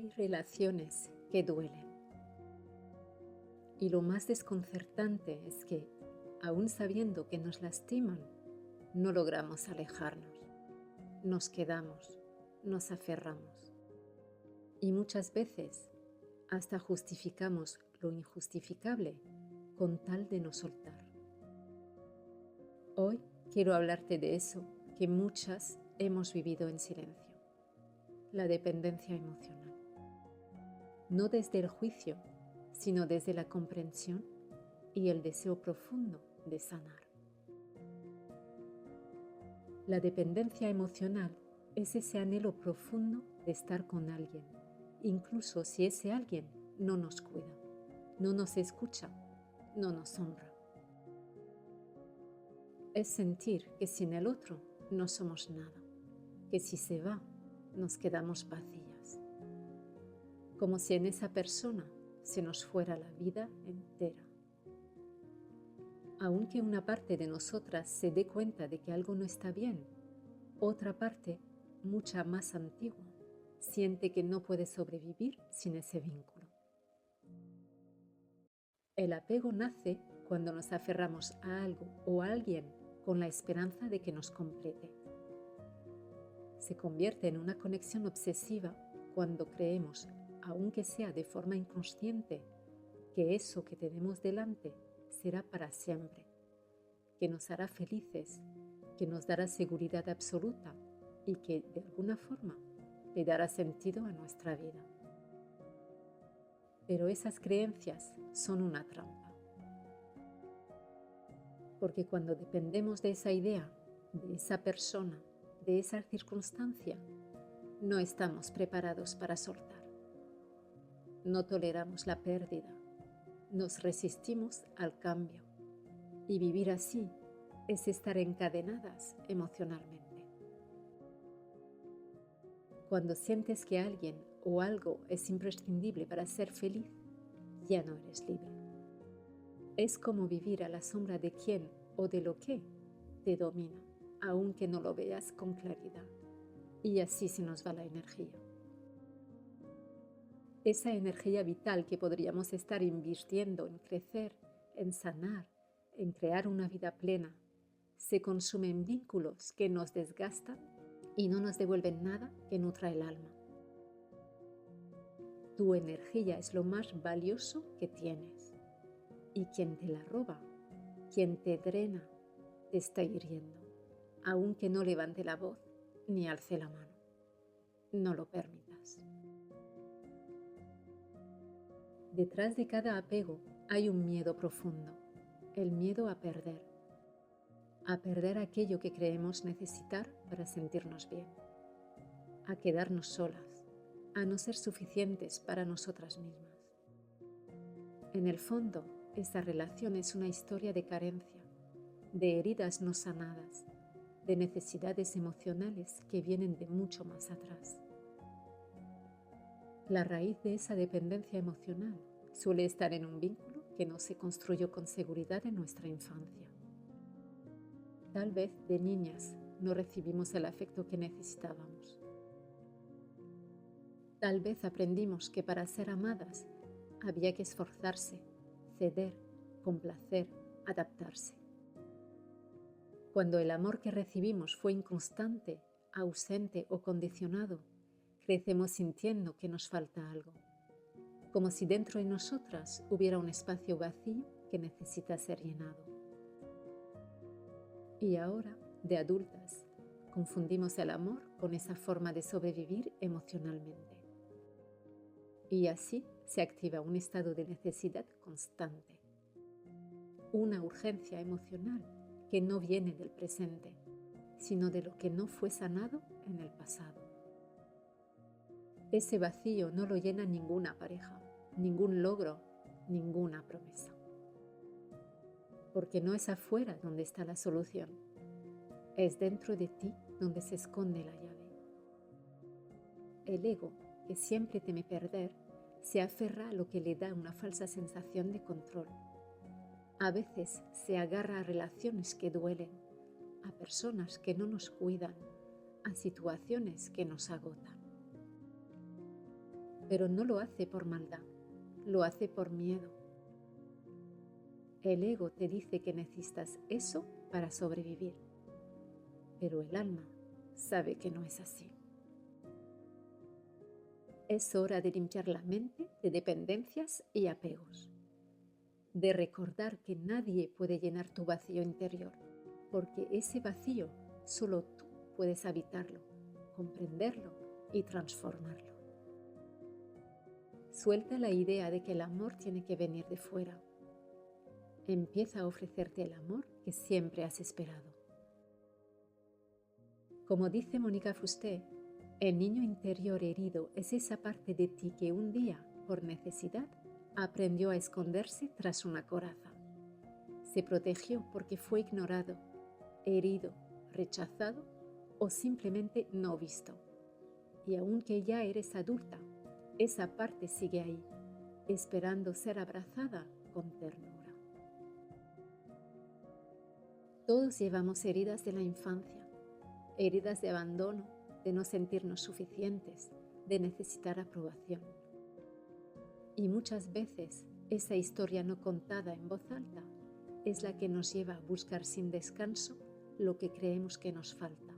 Hay relaciones que duelen. Y lo más desconcertante es que, aún sabiendo que nos lastiman, no logramos alejarnos. Nos quedamos, nos aferramos. Y muchas veces hasta justificamos lo injustificable con tal de no soltar. Hoy quiero hablarte de eso que muchas hemos vivido en silencio: la dependencia emocional. No desde el juicio, sino desde la comprensión y el deseo profundo de sanar. La dependencia emocional es ese anhelo profundo de estar con alguien, incluso si ese alguien no nos cuida, no nos escucha, no nos honra. Es sentir que sin el otro no somos nada, que si se va nos quedamos vacías, como si en esa persona se nos fuera la vida entera. Aunque una parte de nosotras se dé cuenta de que algo no está bien, otra parte, mucha más antigua, siente que no puede sobrevivir sin ese vínculo. El apego nace cuando nos aferramos a algo o a alguien con la esperanza de que nos complete. Se convierte en una conexión obsesiva cuando creemos, aunque sea de forma inconsciente, que eso que tenemos delante será para siempre, que nos hará felices, que nos dará seguridad absoluta y que, de alguna forma, le dará sentido a nuestra vida. Pero esas creencias son una trampa. Porque cuando dependemos de esa idea, de esa persona, de esa circunstancia, no estamos preparados para soltar. No toleramos la pérdida, nos resistimos al cambio, y vivir así es estar encadenadas emocionalmente. Cuando sientes que alguien o algo es imprescindible para ser feliz, ya no eres libre. Es como vivir a la sombra de quien o de lo que te domina, aunque no lo veas con claridad. Y así se nos va la energía. Esa energía vital que podríamos estar invirtiendo en crecer, en sanar, en crear una vida plena, se consume en vínculos que nos desgastan y no nos devuelven nada que nutra el alma. Tu energía es lo más valioso que tienes. Y quien te la roba, quien te drena, te está hiriendo, aunque no levante la voz ni alce la mano. No lo permitas. Detrás de cada apego hay un miedo profundo, el miedo a perder aquello que creemos necesitar para sentirnos bien, a quedarnos solas, a no ser suficientes para nosotras mismas. En el fondo, esta relación es una historia de carencia, de heridas no sanadas, de necesidades emocionales que vienen de mucho más atrás. La raíz de esa dependencia emocional suele estar en un vínculo que no se construyó con seguridad en nuestra infancia. Tal vez de niñas no recibimos el afecto que necesitábamos. Tal vez aprendimos que para ser amadas había que esforzarse, ceder, complacer, adaptarse. Cuando el amor que recibimos fue inconstante, ausente o condicionado, crecemos sintiendo que nos falta algo, como si dentro de nosotras hubiera un espacio vacío que necesita ser llenado. Y ahora, de adultas, confundimos el amor con esa forma de sobrevivir emocionalmente. Y así se activa un estado de necesidad constante, una urgencia emocional que no viene del presente, sino de lo que no fue sanado en el pasado. Ese vacío no lo llena ninguna pareja, ningún logro, ninguna promesa. Porque no es afuera donde está la solución, es dentro de ti donde se esconde la llave. El ego, que siempre teme perder, se aferra a lo que le da una falsa sensación de control. A veces se agarra a relaciones que duelen, a personas que no nos cuidan, a situaciones que nos agotan. pero no lo hace por maldad, lo hace por miedo. El ego te dice que necesitas eso para sobrevivir, pero el alma sabe que no es así. Es hora de limpiar la mente de dependencias y apegos, de recordar que nadie puede llenar tu vacío interior, porque ese vacío solo tú puedes habitarlo, comprenderlo y transformarlo. Suelta la idea de que el amor tiene que venir de fuera. Empieza a ofrecerte el amor que siempre has esperado. Como dice Mónica Fusté, el niño interior herido es esa parte de ti que un día, por necesidad, aprendió a esconderse tras una coraza. Se protegió porque fue ignorado, herido, rechazado o simplemente no visto. Y aunque ya eres adulta, esa parte sigue ahí, esperando ser abrazada con ternura. Todos llevamos heridas de la infancia, heridas de abandono, de no sentirnos suficientes, de necesitar aprobación. Y muchas veces esa historia no contada en voz alta es la que nos lleva a buscar sin descanso lo que creemos que nos falta.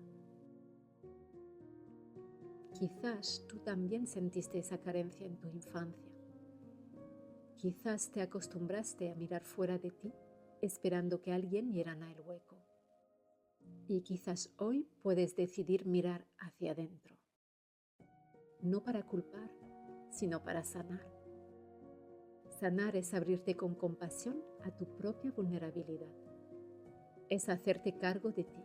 Quizás tú también sentiste esa carencia en tu infancia. Quizás te acostumbraste a mirar fuera de ti, esperando que alguien llenara el hueco. Y quizás hoy puedes decidir mirar hacia adentro. No para culpar, sino para sanar. Sanar es abrirte con compasión a tu propia vulnerabilidad. Es hacerte cargo de ti,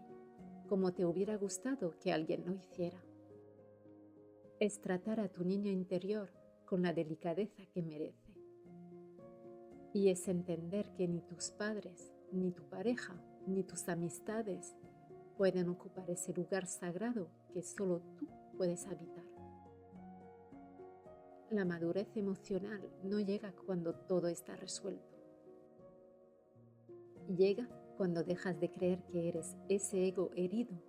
como te hubiera gustado que alguien lo hiciera. Es tratar a tu niño interior con la delicadeza que merece. Y es entender que ni tus padres, ni tu pareja, ni tus amistades pueden ocupar ese lugar sagrado que solo tú puedes habitar. La madurez emocional no llega cuando todo está resuelto. Llega cuando dejas de creer que eres ese ego herido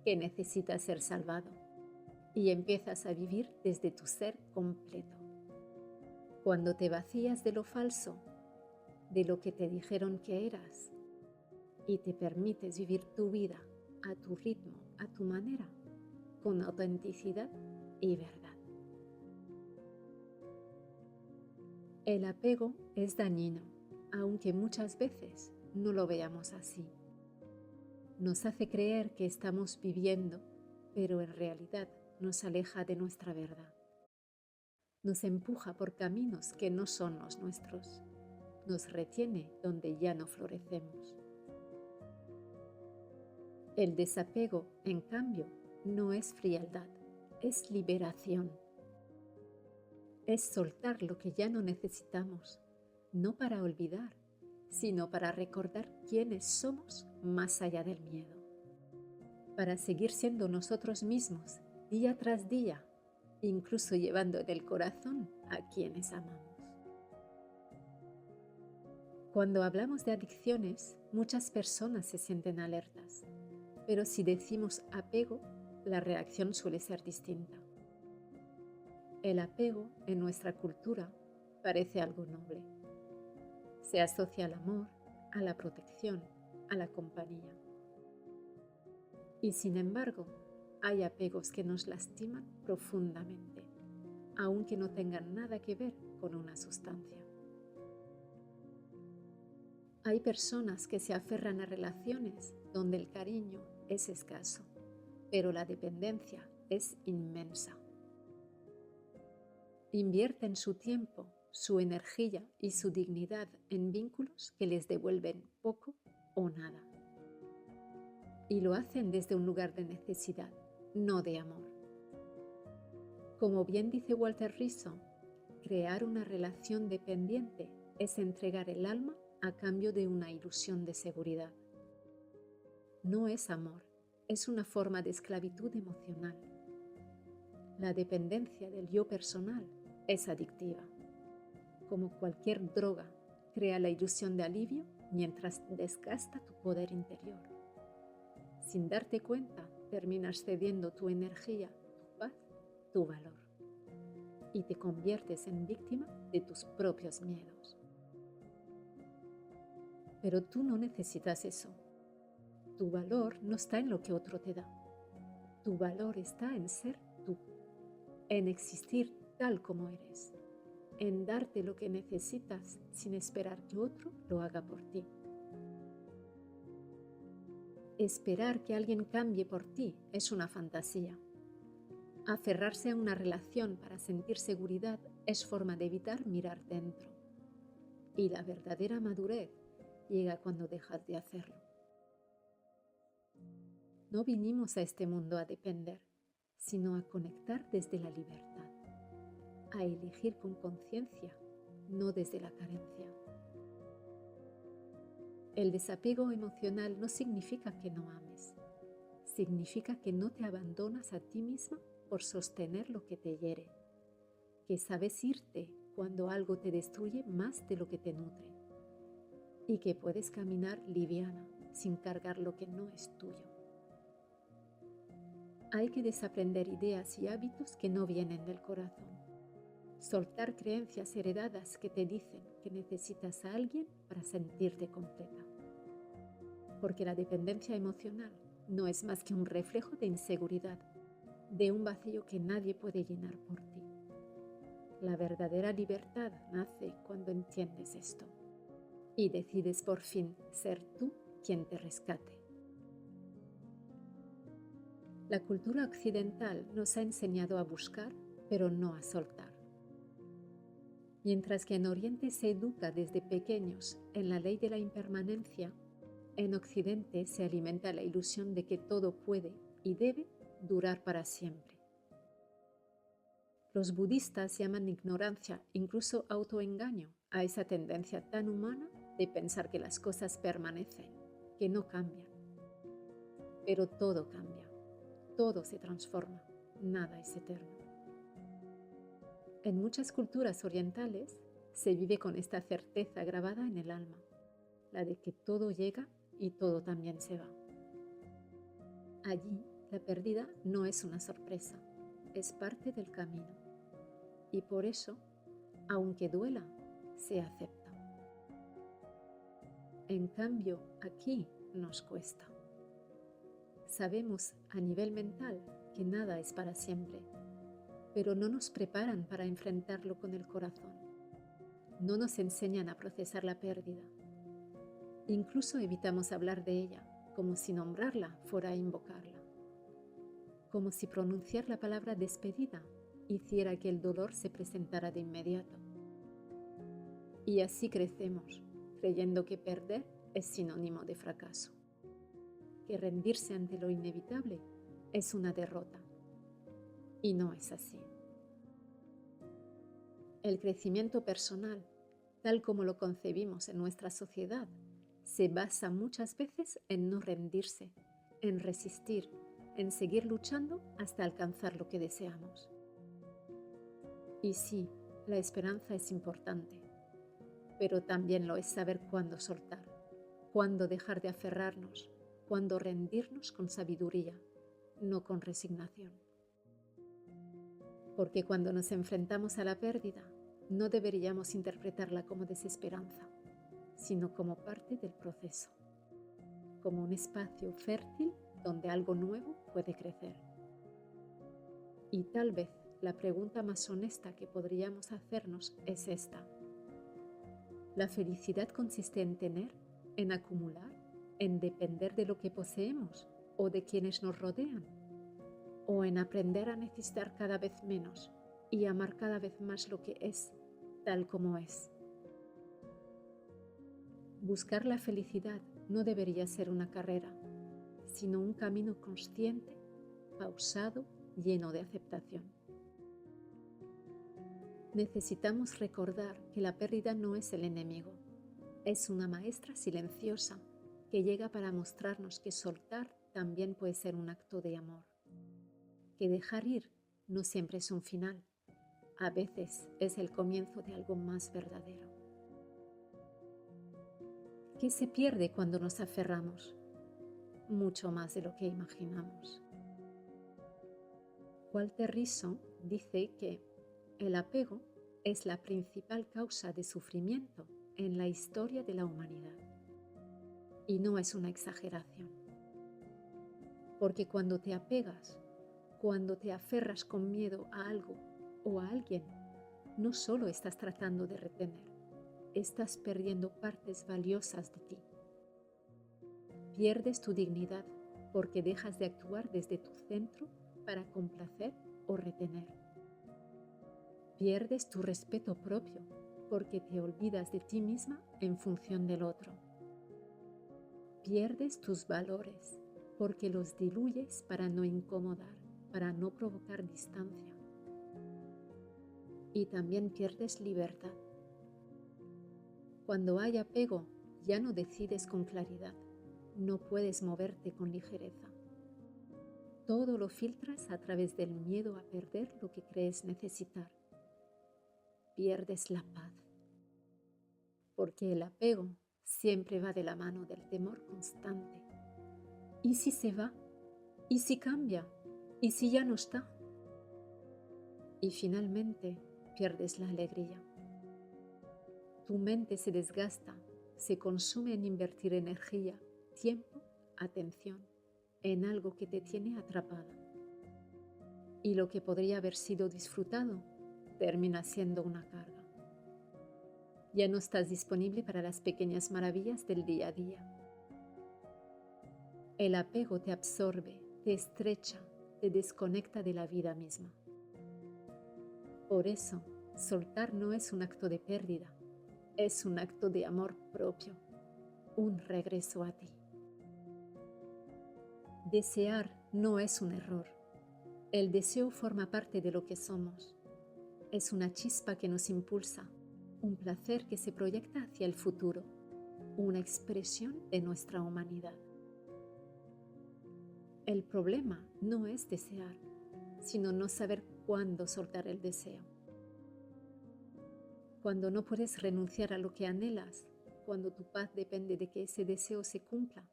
que necesita ser salvado y empiezas a vivir desde tu ser completo. Cuando te vacías de lo falso, de lo que te dijeron que eras, y te permites vivir tu vida a tu ritmo, a tu manera, con autenticidad y verdad. El apego es dañino, aunque muchas veces no lo veamos así. Nos hace creer que estamos viviendo, pero en realidad nos aleja de nuestra verdad. Nos empuja por caminos que no son los nuestros. Nos retiene donde ya no florecemos. El desapego, en cambio, no es frialdad, es liberación. Es soltar lo que ya no necesitamos, no para olvidar, sino para recordar quiénes somos más allá del miedo. Para seguir siendo nosotros mismos día tras día, incluso llevando en el corazón a quienes amamos. Cuando hablamos de adicciones, muchas personas se sienten alertas, pero si decimos apego, la reacción suele ser distinta. El apego en nuestra cultura parece algo noble. Se asocia al amor, a la protección, a la compañía. Y sin embargo, hay apegos que nos lastiman profundamente, aunque no tengan nada que ver con una sustancia. Hay personas que se aferran a relaciones donde el cariño es escaso, pero la dependencia es inmensa. Invierten su tiempo, su energía y su dignidad en vínculos que les devuelven poco o nada. Y lo hacen desde un lugar de necesidad, no de amor. Como bien dice Walter Rizzo, crear una relación dependiente es entregar el alma a cambio de una ilusión de seguridad. No es amor, es una forma de esclavitud emocional. La dependencia del yo personal es adictiva. Como cualquier droga, crea la ilusión de alivio mientras desgasta tu poder interior. Sin darte cuenta, terminas cediendo tu energía, tu paz, tu valor. y te conviertes en víctima de tus propios miedos. Pero tú no necesitas eso. Tu valor no está en lo que otro te da. Tu valor está en ser tú, en existir tal como eres, en darte lo que necesitas sin esperar que otro lo haga por ti. Esperar que alguien cambie por ti es una fantasía. Aferrarse a una relación para sentir seguridad es forma de evitar mirar dentro. Y la verdadera madurez llega cuando dejas de hacerlo. No vinimos a este mundo a depender, sino a conectar desde la libertad, a elegir con conciencia, no desde la carencia. El desapego emocional no significa que no ames, significa que no te abandonas a ti misma por sostener lo que te hiere, que sabes irte cuando algo te destruye más de lo que te nutre y que puedes caminar liviana sin cargar lo que no es tuyo. Hay que desaprender ideas y hábitos que no vienen del corazón. Soltar creencias heredadas que te dicen que necesitas a alguien para sentirte completa. Porque la dependencia emocional no es más que un reflejo de inseguridad, de un vacío que nadie puede llenar por ti. La verdadera libertad nace cuando entiendes esto y decides por fin ser tú quien te rescate. La cultura occidental nos ha enseñado a buscar, pero no a soltar. Mientras que en Oriente se educa desde pequeños en la ley de la impermanencia, en Occidente se alimenta la ilusión de que todo puede y debe durar para siempre. Los budistas llaman ignorancia, incluso autoengaño, a esa tendencia tan humana de pensar que las cosas permanecen, que no cambian. Pero todo cambia, todo se transforma, nada es eterno. En muchas culturas orientales se vive con esta certeza grabada en el alma, la de que todo llega y todo también se va. Allí, la pérdida no es una sorpresa, es parte del camino. Y por eso, aunque duela, se acepta. En cambio, aquí nos cuesta. Sabemos a nivel mental que nada es para siempre, pero no nos preparan para enfrentarlo con el corazón. No nos enseñan a procesar la pérdida. Incluso evitamos hablar de ella, como si nombrarla fuera a invocarla. Como si pronunciar la palabra despedida hiciera que el dolor se presentara de inmediato. Y así crecemos, creyendo que perder es sinónimo de fracaso, que rendirse ante lo inevitable es una derrota. Y no es así. El crecimiento personal, tal como lo concebimos en nuestra sociedad, se basa muchas veces en no rendirse, en resistir, en seguir luchando hasta alcanzar lo que deseamos. Y sí, la esperanza es importante, pero también lo es saber cuándo soltar, cuándo dejar de aferrarnos, cuándo rendirnos con sabiduría, no con resignación. Porque cuando nos enfrentamos a la pérdida, no deberíamos interpretarla como desesperanza, sino como parte del proceso, como un espacio fértil donde algo nuevo puede crecer. Y tal vez la pregunta más honesta que podríamos hacernos es esta. ¿La felicidad consiste en tener, en acumular, en depender de lo que poseemos o de quienes nos rodean? ¿O en aprender a necesitar cada vez menos y amar cada vez más lo que es, tal como es? Buscar la felicidad no debería ser una carrera, sino un camino consciente, pausado, lleno de aceptación. Necesitamos recordar que la pérdida no es el enemigo, es una maestra silenciosa que llega para mostrarnos que soltar también puede ser un acto de amor, que dejar ir no siempre es un final, a veces es el comienzo de algo más verdadero. ¿Qué se pierde cuando nos aferramos? Mucho más de lo que imaginamos. Walter Rizzo dice que El apego es la principal causa de sufrimiento en la historia de la humanidad. Y no es una exageración. Porque cuando te apegas, cuando te aferras con miedo a algo o a alguien, no solo estás tratando de retener, estás perdiendo partes valiosas de ti. Pierdes tu dignidad porque dejas de actuar desde tu centro para complacer o retener. Pierdes tu respeto propio porque te olvidas de ti misma en función del otro. Pierdes tus valores porque los diluyes para no incomodar, para no provocar distancia. Y también pierdes libertad. Cuando hay apego, ya no decides con claridad, no puedes moverte con ligereza. Todo lo filtras a través del miedo a perder lo que crees necesitar. Pierdes la paz. Porque el apego siempre va de la mano del temor constante. ¿Y si se va? ¿Y si cambia? ¿Y si ya no está? Y finalmente pierdes la alegría. Tu mente se desgasta, se consume en invertir energía, tiempo, atención, en algo que te tiene atrapada. Y lo que podría haber sido disfrutado termina siendo una carga. Ya no estás disponible para las pequeñas maravillas del día a día. El apego te absorbe, te estrecha, te desconecta de la vida misma. Por eso, soltar no es un acto de pérdida, es un acto de amor propio, un regreso a ti. Desear no es un error. El deseo forma parte de lo que somos. Es una chispa que nos impulsa, un placer que se proyecta hacia el futuro, una expresión de nuestra humanidad. El problema no es desear, sino no saber cuándo soltar el deseo. Cuando no puedes renunciar a lo que anhelas, cuando tu paz depende de que ese deseo se cumpla,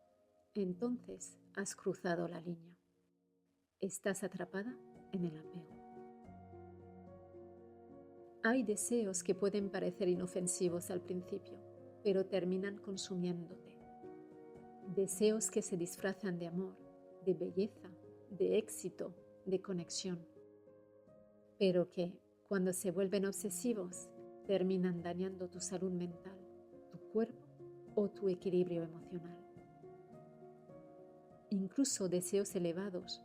entonces has cruzado la línea. Estás atrapada en el apego. Hay deseos que pueden parecer inofensivos al principio, pero terminan consumiéndote. Deseos que se disfrazan de amor, de belleza, de éxito, de conexión, pero que, cuando se vuelven obsesivos, terminan dañando tu salud mental, tu cuerpo o tu equilibrio emocional. Incluso deseos elevados,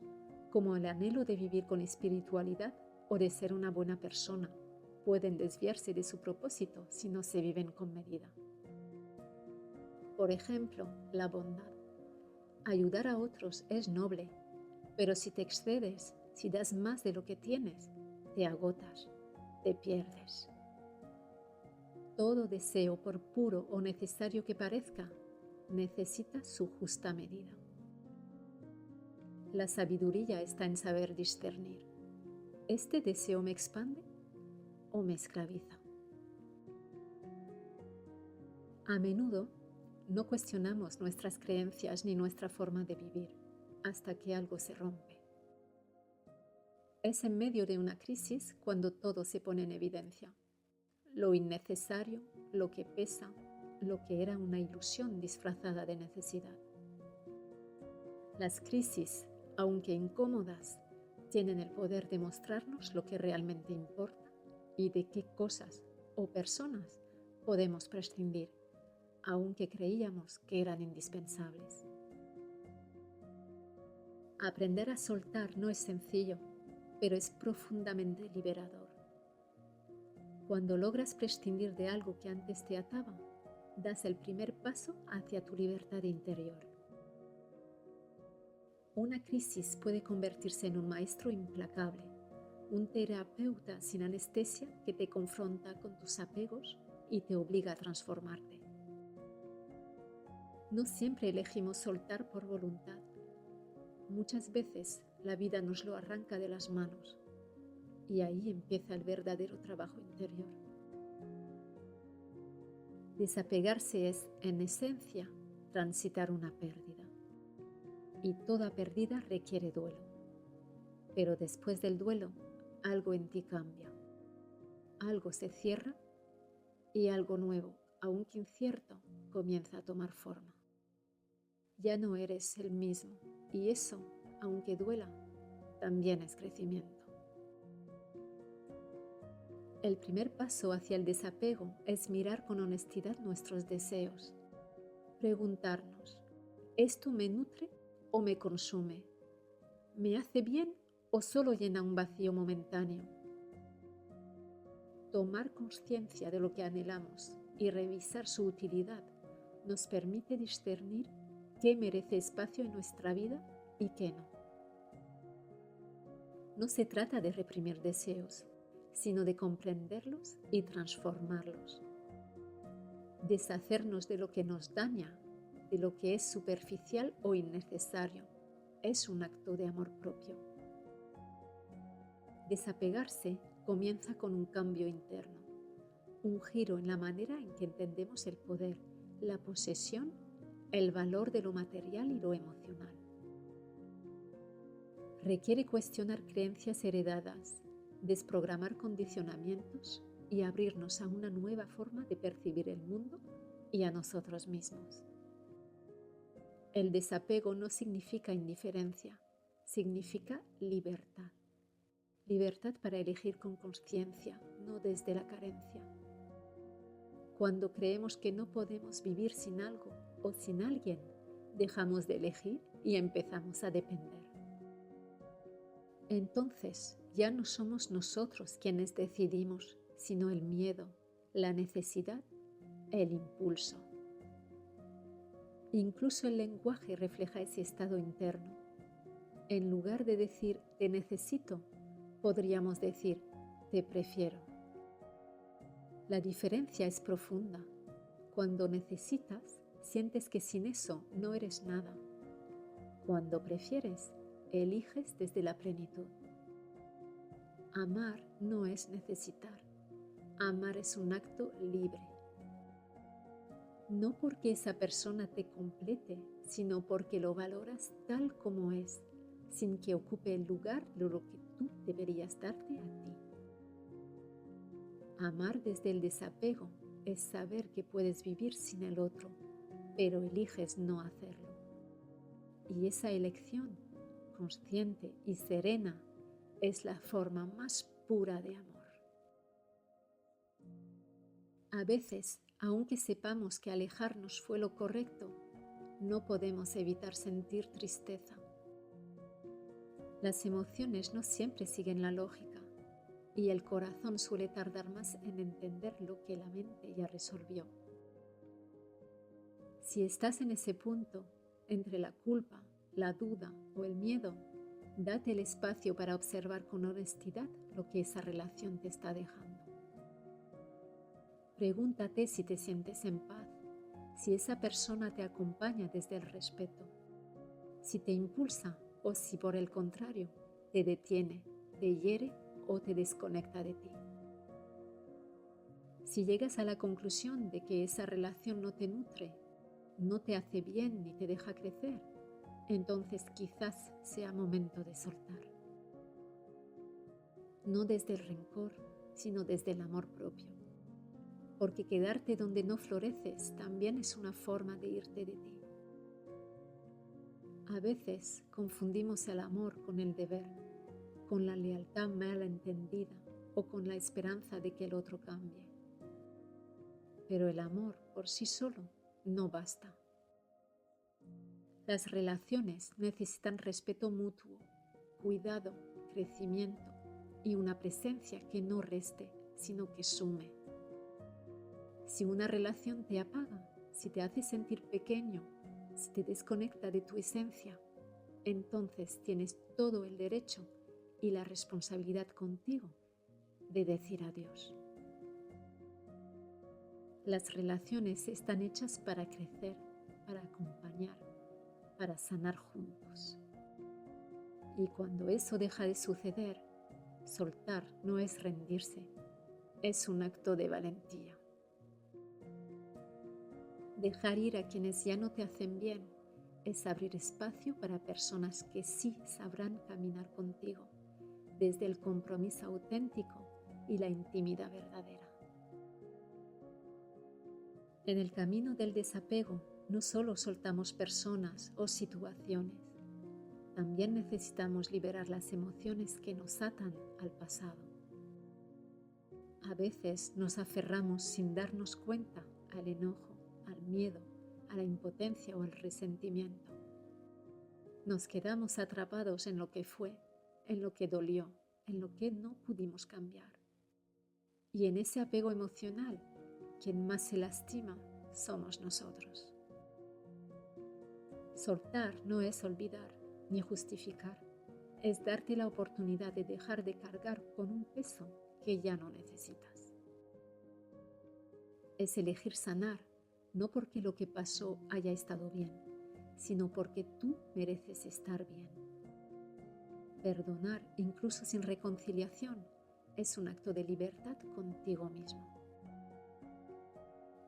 como el anhelo de vivir con espiritualidad o de ser una buena persona, pueden desviarse de su propósito si no se viven con medida. Por ejemplo, la bondad. Ayudar a otros es noble, pero si te excedes, si das más de lo que tienes, te agotas, te pierdes. Todo deseo, por puro o necesario que parezca, necesita su justa medida. La sabiduría está en saber discernir. ¿Este deseo me expande o me esclaviza? A menudo no cuestionamos nuestras creencias ni nuestra forma de vivir hasta que algo se rompe. Es en medio de una crisis cuando todo se pone en evidencia. Lo innecesario, lo que pesa, lo que era una ilusión disfrazada de necesidad. Las crisis, aunque incómodas, tienen el poder de mostrarnos lo que realmente importa y de qué cosas o personas podemos prescindir, aunque creíamos que eran indispensables. Aprender a soltar no es sencillo, pero es profundamente liberador. Cuando logras prescindir de algo que antes te ataba, das el primer paso hacia tu libertad interior. Una crisis puede convertirse en un maestro implacable, un terapeuta sin anestesia que te confronta con tus apegos y te obliga a transformarte. No siempre elegimos soltar por voluntad. Muchas veces la vida nos lo arranca de las manos y ahí empieza el verdadero trabajo interior. Desapegarse es, en esencia, transitar una pérdida. Y toda pérdida requiere duelo. Pero después del duelo, algo en ti cambia. algo se cierra y algo nuevo, aunque incierto, comienza a tomar forma. Ya no eres el mismo y eso, aunque duela, también es crecimiento. El primer paso hacia el desapego es mirar con honestidad nuestros deseos. Preguntarnos, ¿esto me nutre o me consume? ¿Me hace bien o solo llena un vacío momentáneo? Tomar conciencia de lo que anhelamos y revisar su utilidad nos permite discernir qué merece espacio en nuestra vida y qué no. No se trata de reprimir deseos, sino de comprenderlos y transformarlos. Deshacernos de lo que nos daña, de lo que es superficial o innecesario, es un acto de amor propio. Desapegarse comienza con un cambio interno, un giro en la manera en que entendemos el poder, la posesión, el valor de lo material y lo emocional. Requiere cuestionar creencias heredadas, desprogramar condicionamientos y abrirnos a una nueva forma de percibir el mundo y a nosotros mismos. El desapego no significa indiferencia, significa libertad. Libertad para elegir con conciencia, no desde la carencia. Cuando creemos que no podemos vivir sin algo o sin alguien, dejamos de elegir y empezamos a depender. Entonces, ya no somos nosotros quienes decidimos, sino el miedo, la necesidad, el impulso. Incluso el lenguaje refleja ese estado interno. En lugar de decir te necesito, podríamos decir te prefiero. La diferencia es profunda. Cuando necesitas, sientes que sin eso no eres nada. Cuando prefieres, eliges desde la plenitud. Amar no es necesitar. Amar es un acto libre. No porque esa persona te complete, sino porque lo valoras tal como es, sin que ocupe el lugar de lo que tú deberías darte a ti. Amar desde el desapego es saber que puedes vivir sin el otro, pero eliges no hacerlo. Y esa elección, consciente y serena, es la forma más pura de amor. A veces, aunque sepamos que alejarnos fue lo correcto, no podemos evitar sentir tristeza. Las emociones no siempre siguen la lógica y el corazón suele tardar más en entender lo que la mente ya resolvió. Si estás en ese punto, entre la culpa, la duda o el miedo, date el espacio para observar con honestidad lo que esa relación te está dejando. Pregúntate si te sientes en paz, si esa persona te acompaña desde el respeto, si te impulsa o si por el contrario te detiene, te hiere o te desconecta de ti. Si llegas a la conclusión de que esa relación no te nutre, no te hace bien ni te deja crecer, entonces quizás sea momento de soltar. No desde el rencor, sino desde el amor propio. Porque quedarte donde no floreces también es una forma de irte de ti. A veces confundimos el amor con el deber, con la lealtad mal entendida o con la esperanza de que el otro cambie. Pero el amor por sí solo no basta. Las relaciones necesitan respeto mutuo, cuidado, crecimiento y una presencia que no reste, sino que sume. Si una relación te apaga, si te hace sentir pequeño, si te desconecta de tu esencia, entonces tienes todo el derecho y la responsabilidad contigo de decir adiós. Las relaciones están hechas para crecer, para acompañar, para sanar juntos. Y cuando eso deja de suceder, soltar no es rendirse, es un acto de valentía. Dejar ir a quienes ya no te hacen bien es abrir espacio para personas que sí sabrán caminar contigo, desde el compromiso auténtico y la intimidad verdadera. En el camino del desapego no solo soltamos personas o situaciones, también necesitamos liberar las emociones que nos atan al pasado. A veces nos aferramos sin darnos cuenta al enojo, al miedo, a la impotencia o al resentimiento. Nos quedamos atrapados en lo que fue, en lo que dolió, en lo que no pudimos cambiar. Y en ese apego emocional, quien más se lastima somos nosotros. Soltar no es olvidar ni justificar, es darte la oportunidad de dejar de cargar con un peso que ya no necesitas. Es elegir sanar, no porque lo que pasó haya estado bien, sino porque tú mereces estar bien. Perdonar, incluso sin reconciliación, es un acto de libertad contigo mismo.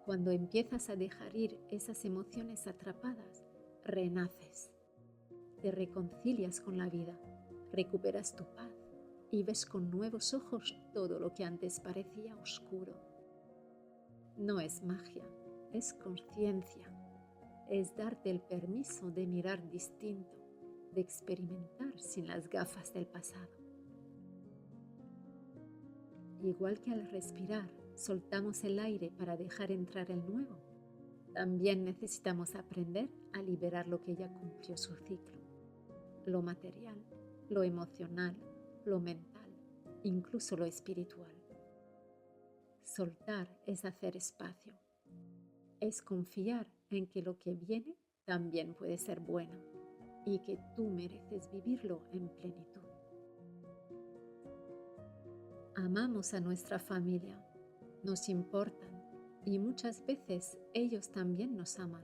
Cuando empiezas a dejar ir esas emociones atrapadas, renaces. Te reconcilias con la vida, recuperas tu paz y ves con nuevos ojos todo lo que antes parecía oscuro. No es magia, es conciencia. Es darte el permiso de mirar distinto, de experimentar sin las gafas del pasado. Igual que al respirar, soltamos el aire para dejar entrar el nuevo, también necesitamos aprender a liberar lo que ya cumplió su ciclo. Lo material, lo emocional, lo mental, incluso lo espiritual. Soltar es hacer espacio. Es confiar en que lo que viene también puede ser bueno y que tú mereces vivirlo en plenitud. Amamos a nuestra familia, nos importan y muchas veces ellos también nos aman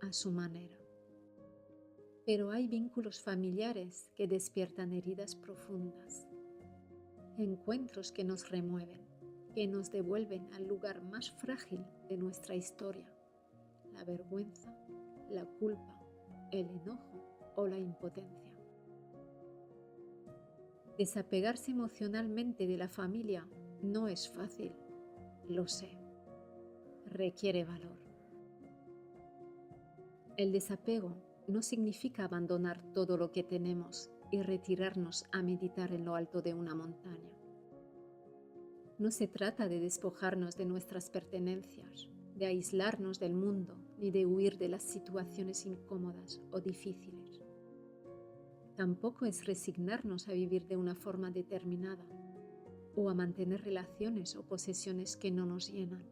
a su manera. Pero hay vínculos familiares que despiertan heridas profundas, encuentros que nos remueven, que nos devuelven al lugar más frágil de nuestra historia, la vergüenza, la culpa, el enojo o la impotencia. Desapegarse emocionalmente de la familia no es fácil, lo sé, requiere valor. El desapego no significa abandonar todo lo que tenemos y retirarnos a meditar en lo alto de una montaña. No se trata de despojarnos de nuestras pertenencias, de aislarnos del mundo, ni de huir de las situaciones incómodas o difíciles. Tampoco es resignarnos a vivir de una forma determinada o a mantener relaciones o posesiones que no nos llenan.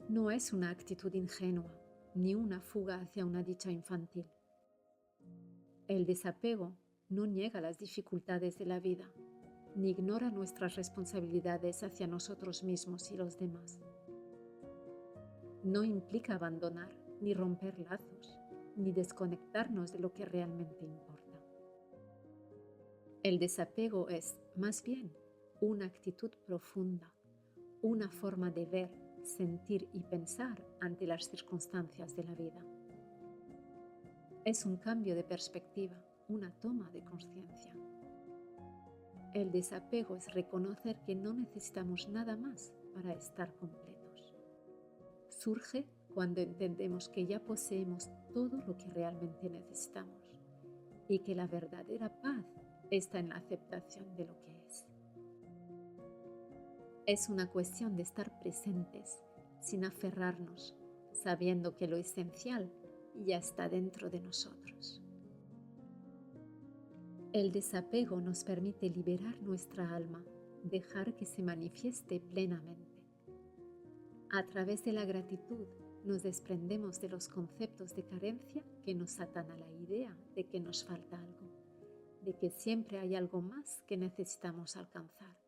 No es una actitud ingenua ni una fuga hacia una dicha infantil. El desapego no niega las dificultades de la vida, ni ignora nuestras responsabilidades hacia nosotros mismos y los demás. No implica abandonar ni romper lazos, ni desconectarnos de lo que realmente importa. El desapego es, más bien, una actitud profunda, una forma de ver, sentir y pensar ante las circunstancias de la vida. Es un cambio de perspectiva, una toma de conciencia. El desapego es reconocer que no necesitamos nada más para estar completos. Surge cuando entendemos que ya poseemos todo lo que realmente necesitamos y que la verdadera paz está en la aceptación de lo que es. Es una cuestión de estar presentes, sin aferrarnos, sabiendo que lo esencial ya está dentro de nosotros. El desapego nos permite liberar nuestra alma, dejar que se manifieste plenamente. A través de la gratitud nos desprendemos de los conceptos de carencia que nos atan a la idea de que nos falta algo, de que siempre hay algo más que necesitamos alcanzar.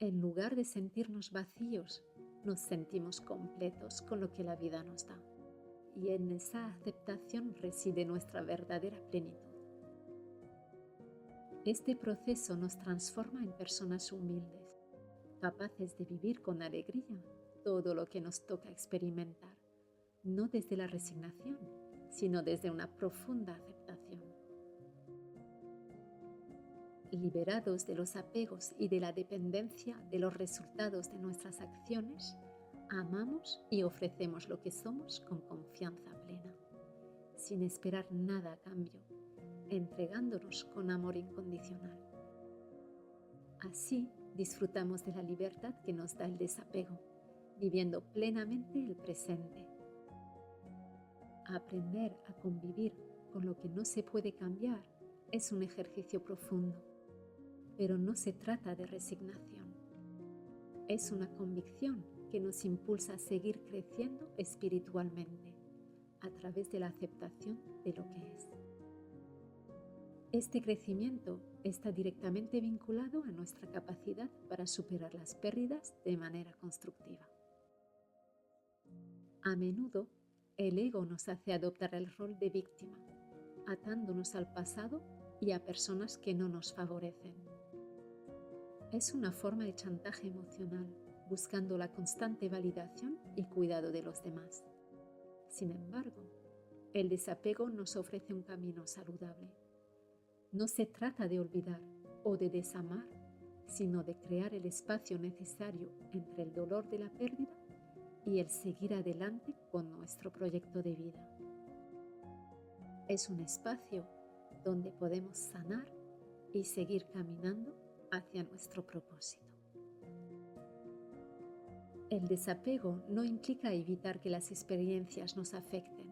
En lugar de sentirnos vacíos, nos sentimos completos con lo que la vida nos da. Y en esa aceptación reside nuestra verdadera plenitud. Este proceso nos transforma en personas humildes, capaces de vivir con alegría todo lo que nos toca experimentar, no desde la resignación, sino desde una profunda aceptación. liberados de los apegos y de la dependencia de los resultados de nuestras acciones, amamos y ofrecemos lo que somos con confianza plena, sin esperar nada a cambio, entregándonos con amor incondicional. Así disfrutamos de la libertad que nos da el desapego, viviendo plenamente el presente. Aprender a convivir con lo que no se puede cambiar es un ejercicio profundo, pero no se trata de resignación. Es una convicción que nos impulsa a seguir creciendo espiritualmente a través de la aceptación de lo que es. Este crecimiento está directamente vinculado a nuestra capacidad para superar las pérdidas de manera constructiva. A menudo, el ego nos hace adoptar el rol de víctima, atándonos al pasado y a personas que no nos favorecen. Es una forma de chantaje emocional, buscando la constante validación y cuidado de los demás. Sin embargo, el desapego nos ofrece un camino saludable. No se trata de olvidar o de desamar, sino de crear el espacio necesario entre el dolor de la pérdida y el seguir adelante con nuestro proyecto de vida. Es un espacio donde podemos sanar y seguir caminando hacia nuestro propósito. El desapego no implica evitar que las experiencias nos afecten.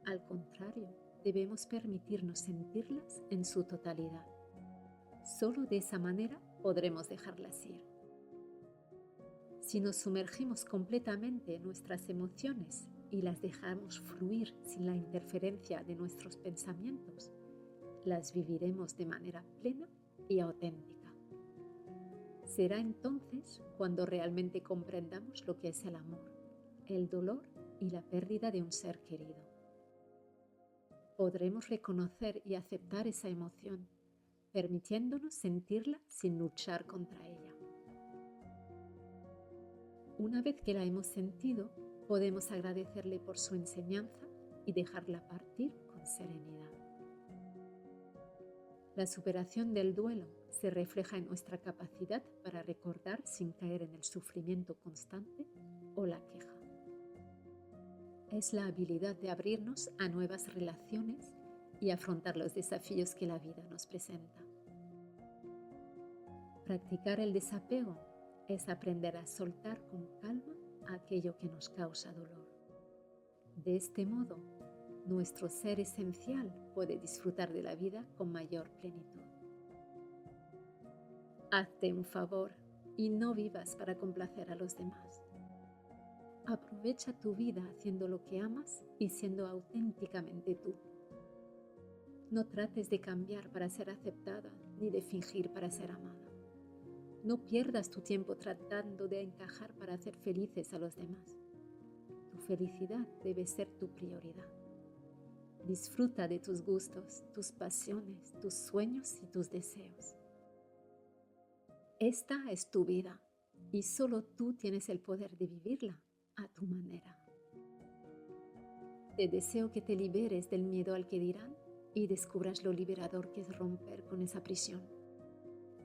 Al contrario, debemos permitirnos sentirlas en su totalidad. Solo de esa manera podremos dejarlas ir. Si nos sumergimos completamente en nuestras emociones y las dejamos fluir sin la interferencia de nuestros pensamientos, las viviremos de manera plena y auténtica. Será entonces cuando realmente comprendamos lo que es el amor, el dolor y la pérdida de un ser querido. Podremos reconocer y aceptar esa emoción, permitiéndonos sentirla sin luchar contra ella. Una vez que la hemos sentido, podemos agradecerle por su enseñanza y dejarla partir con serenidad. La superación del duelo se refleja en nuestra capacidad para recordar sin caer en el sufrimiento constante o la queja. Es la habilidad de abrirnos a nuevas relaciones y afrontar los desafíos que la vida nos presenta. Practicar el desapego es aprender a soltar con calma aquello que nos causa dolor. De este modo, nuestro ser esencial puede disfrutar de la vida con mayor plenitud. Hazte un favor y no vivas para complacer a los demás. Aprovecha tu vida haciendo lo que amas y siendo auténticamente tú. No trates de cambiar para ser aceptada ni de fingir para ser amada. No pierdas tu tiempo tratando de encajar para hacer felices a los demás. Tu felicidad debe ser tu prioridad. Disfruta de tus gustos, tus pasiones, tus sueños y tus deseos. Esta es tu vida y solo tú tienes el poder de vivirla a tu manera. Te deseo que te liberes del miedo al que dirán y descubras lo liberador que es romper con esa prisión.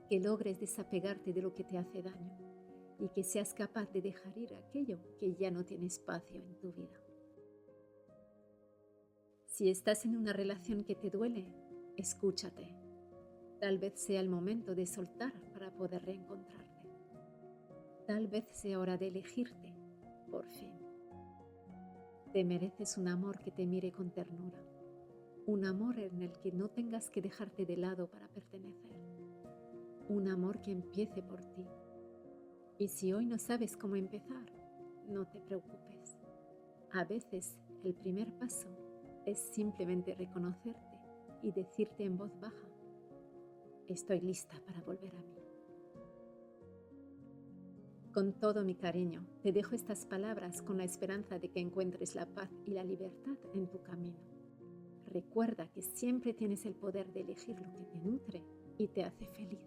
Que logres desapegarte de lo que te hace daño y que seas capaz de dejar ir aquello que ya no tiene espacio en tu vida. Si estás en una relación que te duele, escúchate. Tal vez sea el momento de soltar para poder reencontrarte. Tal vez sea hora de elegirte, por fin. Te mereces un amor que te mire con ternura, un amor en el que no tengas que dejarte de lado para pertenecer, un amor que empiece por ti. Y si hoy no sabes cómo empezar, no te preocupes. A veces el primer paso es simplemente reconocerte y decirte en voz baja: estoy lista para volver a mí. Con todo mi cariño, te dejo estas palabras con la esperanza de que encuentres la paz y la libertad en tu camino. Recuerda que siempre tienes el poder de elegir lo que te nutre y te hace feliz.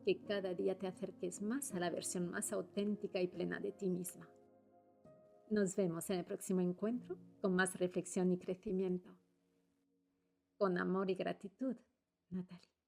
Que cada día te acerques más a la versión más auténtica y plena de ti misma. Nos vemos en el próximo encuentro con más reflexión y crecimiento. Con amor y gratitud, Natalie.